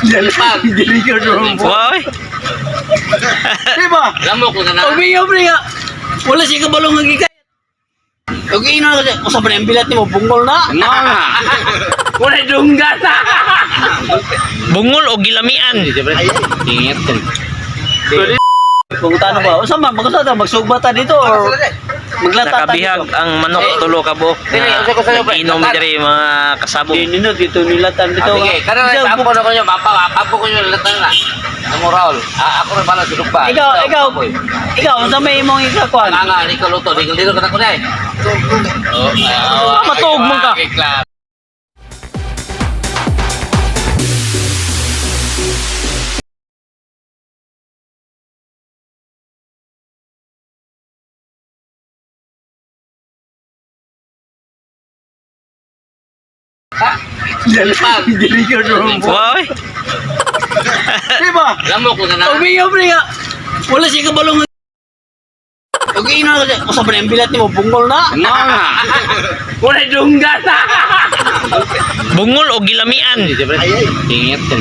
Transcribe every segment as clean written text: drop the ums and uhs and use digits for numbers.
Dili ko doon po. Wow. Di ba? Lamok ko na. Ubi nga. Wala siya kabalong ng gigay. Okay, ino na kasi. Usa pa na yung bilat ni mo. Bungol na. Wala dunggan na. Bungol o gilamian. Ingat ko. Kung tano ba? Usa man. Magkasada. Magsugba dito or maglatata Nakabihag ang manok tulo ka buok. Inom diri mga kasabog. Dito nilatan dito. Sige, kada na pampo na ko nyo. Pampo ko nyo latan na. Amo Raul. Ako rin pala sulok pa. Ikaw, unsa may imong ikakuan? Nga, di ka luto. Di ka dito ka na ko na eh. Matuog mo ka. Dili ko doon po. Wow. Di ba? Lamok ko na. Ubi nga. Wala siya kabalong. Okay, ino na kasi. Usa pa na yung bilat ni mo. Bungol na. Wala dunggan na. Bungol o gilamian. Ingat ko.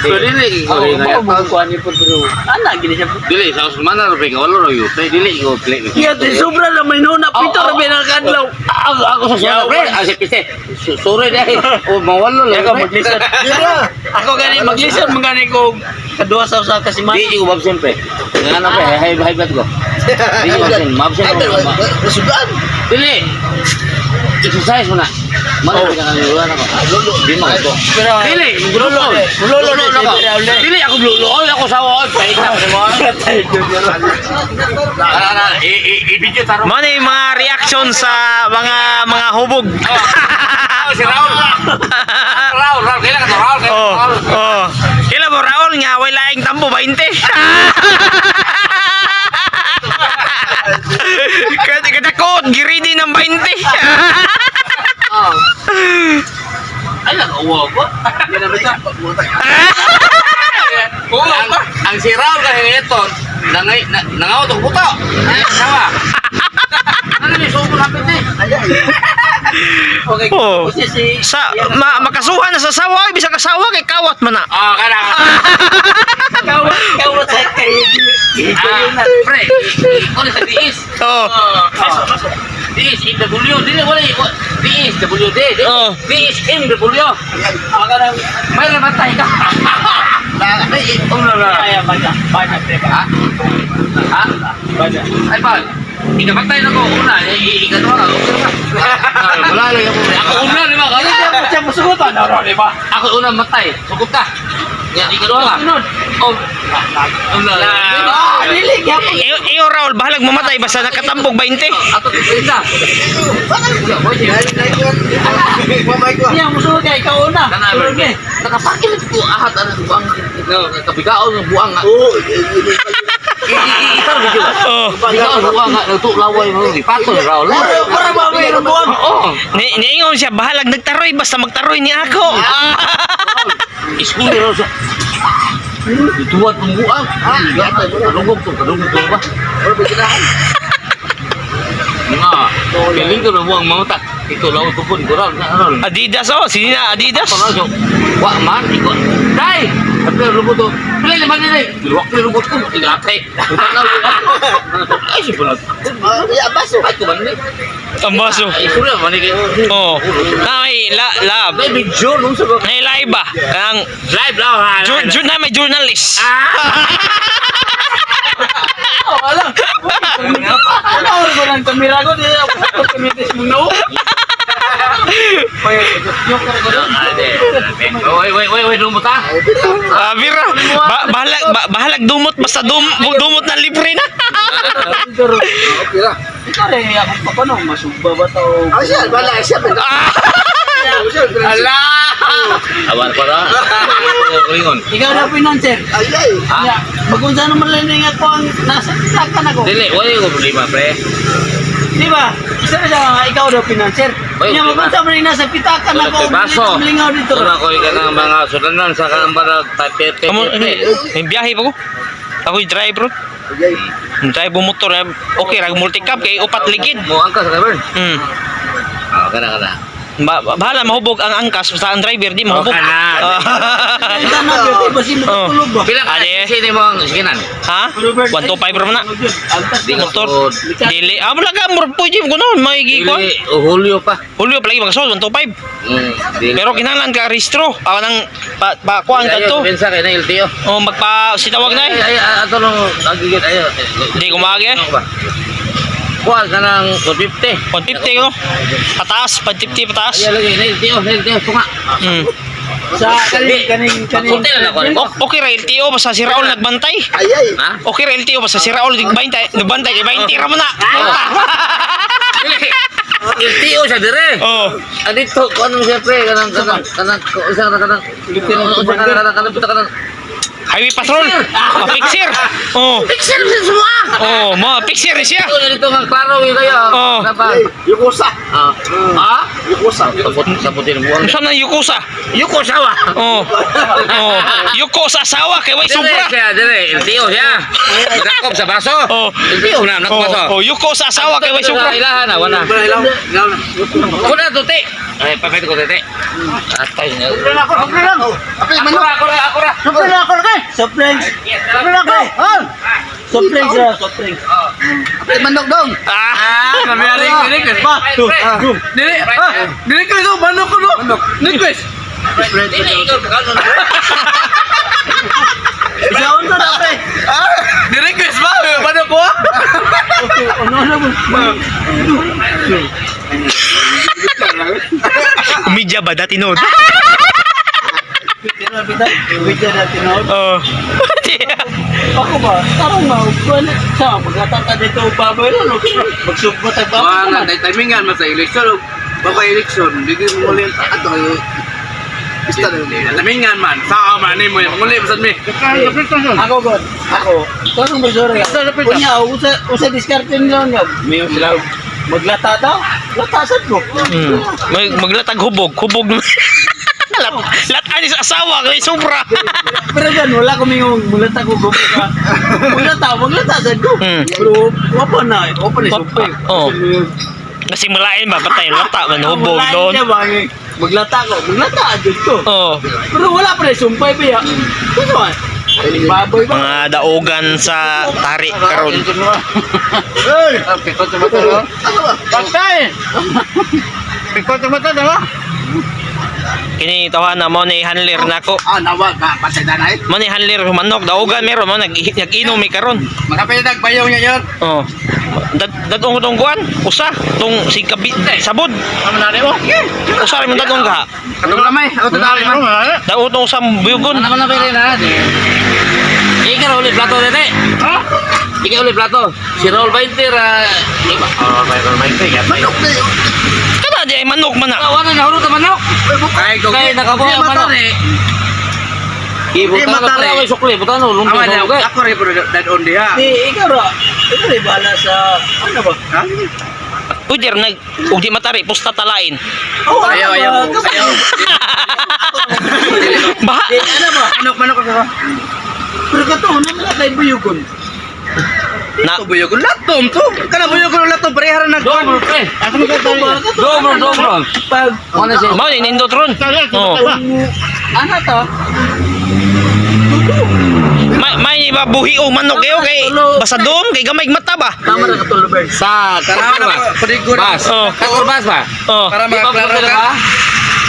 Dili ko rin na. Kuan ni po bro. Ana gini siya. Dili, sa usmana rin ka. Wala rin yun. Dili ko play. Iya, sobra na may nuna. Pito na pinakadlaw. Ako sa sura, pre. Asi piste. Sura dahil. O, mawalo lang. Ako maglisan. Ako gani maglisan. Magani ko. Kadua sa usa kasi man. Di ko babsen, pre. Nga na, pre. Hay bat ko. Di ko babsen. Mabsen ko. Nasugan. Dili. Exercise mo na. Mana ka nang ako. Di mo ako. Dili, gululo. Gululo ako. Dili ako gululo. Ako sa wall. Pahit na mo. I-video taro. Mano yung mga reaction sa mga hubog. Si Raul. Raul, kailan ka to? Raul. Oh. Kila mo Raul nga way laing tambo 20. Kadakot giridi ng 20. Ay, nag-uwa ko. Ang si Raul kasi ito, nangaw itong buto. Sawa. Ano yung subo lapit eh? Okay. Oh. Si Makasuhan na sa sawa, bisa kasawa kay kawat man na. Kada. kawat sa kay. Pre, ulit sa diis. Oh. Diis, MW. Dili, wala yung diis, WD. Oh. Diis, MW. May namatay ka. Kaya banyak Ha? Ay, ba? Ikamatay na ko. Una, ikadwa ka. Wala lang ako. Ako una, di ba? Siya musugutan. Di ba? Ako una matay. Sugod ka. Yan, ikadwa ka. Oh. Dili kaya po. Iyo Raul, bahalag mamatay basta nakatambog 20. Ato isa. Siya musugot kay ikaw una. Nakapakil ko ahat ang buang kabigao ng buang. Itar video. Oh. Kabigao ng buang nagtulaway mo di patol Raul. Para ba may buwan? Oo. Niingon siya bahalag nagtaroy basta magtaroy ni ako. School Raul. Tuwad ng buang. Kadungog to ba? Nga, piling ko ng buang mamata. Ito lang ito po, Raul. Adidas oh, sini na Adidas. Wah man, ikut. Dai, tapi lubut tu. Pilih lima ni. Waktu lubut tu tinggal atai. Bukan tahu. Ay, si pulat. Ya baso. Ay, tu mana ni? Ang baso. Ay, sudah mana ke? Oh. Na may lab. May video nung sa. May live ba? Kang Live lah. jud na may journalist. Wala. Ano ba ng kamera ko? Di ako kumitis mo no. Wait, lumot ah. Bira. Bahalag dumot basta dumot na libre na. Ikaw rin ako pa paano? Masugba ba tao? Siya, bala siya. Allah. Awan ko na. Kulingon. Ikaw na pinanser. Magunsa naman lang ingat ko ang nasa sakan ako. Dili, wala ko problema, pre. Di ba? Isa na siya, ikaw daw pinanser. Oy, Kaya diba? magunsa mo rin nasa pitakan Wala ako. kay baso. Lingaw dito. Wala ko ng mga sudanan sa kanang tapepe. Kamu may biyahe pa ko. Ako'y driver. Drive motor. Okay, rag multi-cab kay upat ligid. Mo angka sa cavern. Hmm. Kada. Bahala mahubog ang angkas basta ang driver di mahubog. Okay na. Sana beauty basi mo Oh. tulog ba? Pila ka Ade. sini mo ang sikinan. Ha? 125 ra man na. Di ka Motor. sod. Dili. Wala ka mur pwede ko na may gikuan. Dili, Julio pa. Hulyo palagi magasol 125. Dili. Pero kinahanglan ka rehistro. Nang kuan ka to. Pensa kay na LTO. O magpa sitawag na eh. Ay, ato lang nagigit ayo. Di kumagi eh. Ano ba? Kuha ka ng 150. 150 ko. Pataas, 150 pataas. Ay, lagi na LTO, tunga. Hmm. Sa kaning Pagpunti na ako. Okay ra LTO basta si Raul nagbantay. Ha? Okay ra LTO basta si Raul nagbantay kay 20 ra mo na. LTO siya dire. Oh. Adito, kung ano siyempre, kanang Highway patrol. Fixer. Oh. Pixel semua. Oh, mo fixer siya. Dito nga klaro yun kayo. Oh. Yukosa. Ha? Yukosa. Sabutin mo. Saan na Yukosa? Yuko sawa. Oh. Oh. Yuko sa asawa kay way sobra. Dire, LTO siya. Nakop sa baso. Oh. LTO na, nakop baso. Oh, Yuko sa asawa kay way sobra. Ilahan na, wana. Kuna tuti. Ay, papet ko tuti. Atay niya. Ako. Surprise. Surprise. Manok dong. Ah. Dili ko ito manok ko no. Request. Isaon to dapat. Ni-request ba? Paano ko? Ano mo? Media ba dati noon? Video natin no. Oh. Ako ba? Tarong maupuan. Sa magkatata dito baboy no. Magsubot ang baboy. Wala, timingan mo sa eleksyon. Baka eleksyon, hindi mo muli ang ato. Basta na timingan man. Sa man mo yan. Muli, basad mi. Ako god. Ako. Tarong basura. Kunya usa diskarte nila nga. May sila maglata daw. Latasan mo. Maglatag hubog naman. Latan sa asawa kay sobra. Pero gan wala ko mingong mulata ko gumo ka. Maglata sad ko. Pero open na sumpay. Oh. Nasimulain ba patay lata man hubog doon. Maglata adyo ko. Oh. Pero wala pa rin sumpay pa ya. Ano ba? Baboy ba? Mga daogan sa tari karon. Hey! Pikot sa mata no? Patay! Pikot sa mata no? Kini tawa na mo ni handler nako. Nawag ka, patay na eh. Mo ni handler manok daogan meron mo nag-inom mi karon. Makapinag bayaw niya yun. Oh. Dadong tong kuan, usa tong si kabi sabod. Ano na rin mo? Usa rin mo dadong ka. Atong lamay, ako tadali man. Daw tong sa buyugon. Ano na pwede na? Ikaw ulit plato dito. Ha? Ikaw ulit plato. Si Raul 20 ra. Iba. Raul 20 ya. Manok na yun. Kana di ay manok man na. Kawanan na hulot manok. Kaya ko. Kaya nakabuhay ang manok. Ibutan mata ka rin. pala, sukli. Butan no, lumpi Aman sa na, ako rin po dadon diha. Ikaw ra. Ikaw rin bahala sa ano ba? Ha? Pujer nag ug di matari pusta talain. Oh, Ayaw. Baha. Ano ba? Manok ako. Pero kato, naman kay buyugon. Na Ito buyogon latom to. Kana buyogon latom parehara na. Dobro, pre. Asa mo kato ba? Dobro. Pag Ano siya? mo ni nindot ron. Oh. ano to? May iba buhi o manok kayo kay basta dom kay gamay mata ba. Tama na kato Robert. Sa Tama na ba? po, padigod. Bas. Oh. Kakor bas ba? Oh. Para Di ba maklaro pwede ka. ba?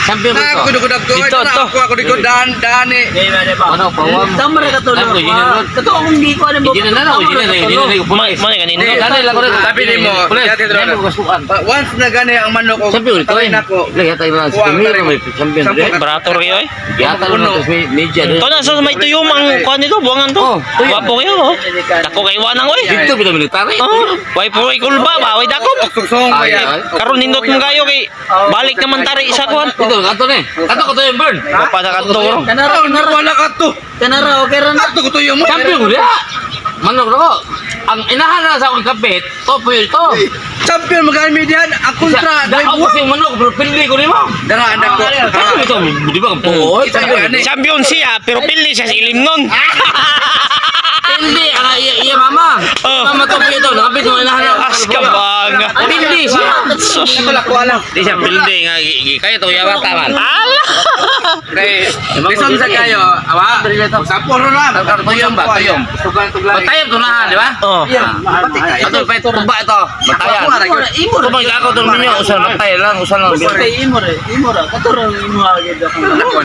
Champion Na ko. kudugudag ko. Dito, Ito na to. ako kudugudag dani. Ano, pawam? Tama na kato. Tama, yun na ron. Kato akong hindi ko ano mo. Hindi na lang, hindi na. Mo ni kanino. Ano lang ko rin. Tapi di mo, yate dron. Hindi mo kasukan. Once na gani ang manok ko. Champion ito patay eh. na ko. Lagi tayo lang. Kuwang Kami tayo. may champion Sampo rin. ka. Barato rin oy. Yata lang natin sa media rin. To na so may tuyom ang kuan nito buwangan to. Oh, tuyom. Wapo kayo oh. Dako kay wanang oy. Dito kita military. Oh, way po kay kulba ba, way dakop. Suksong ko Ay, yan. ay. Karon nindot mo kayo kay balik naman tari isa kuan. Ito, kato na eh. Kato ko to yung burn. Pa sa kanto ro. Kanara, Wala ka to. kanara, okay rin na. Ato ko to yung mo. Champion ko dia. Manok na ko. Ang inahan na sa akong kapit, to po yun to. Champion magkami diyan. Ang kontra. Dahil ako yung manok, pero pindi ko rin mo. Dara anak ko. Champion ito, di ba ang puot? Kita ko ani. Champion siya pero pili siya sa ilim nun. hindi. Iya mama. Oh. Mama to ito. Nakapit mo inahanap. As ka banga. Hindi siya. Sus. Di siya building. Kaya to yawa taman. Ala. Kay, lison sa kayo, awa. Sa puro na. Tuyong ba? Tuyong. Batayan to na, di ba? Oh. Ito pa ito ba ito? Batayan. Ito ba ako to ninyo usan batay lang, usan lang. Imo ra, katurang imo agad ako.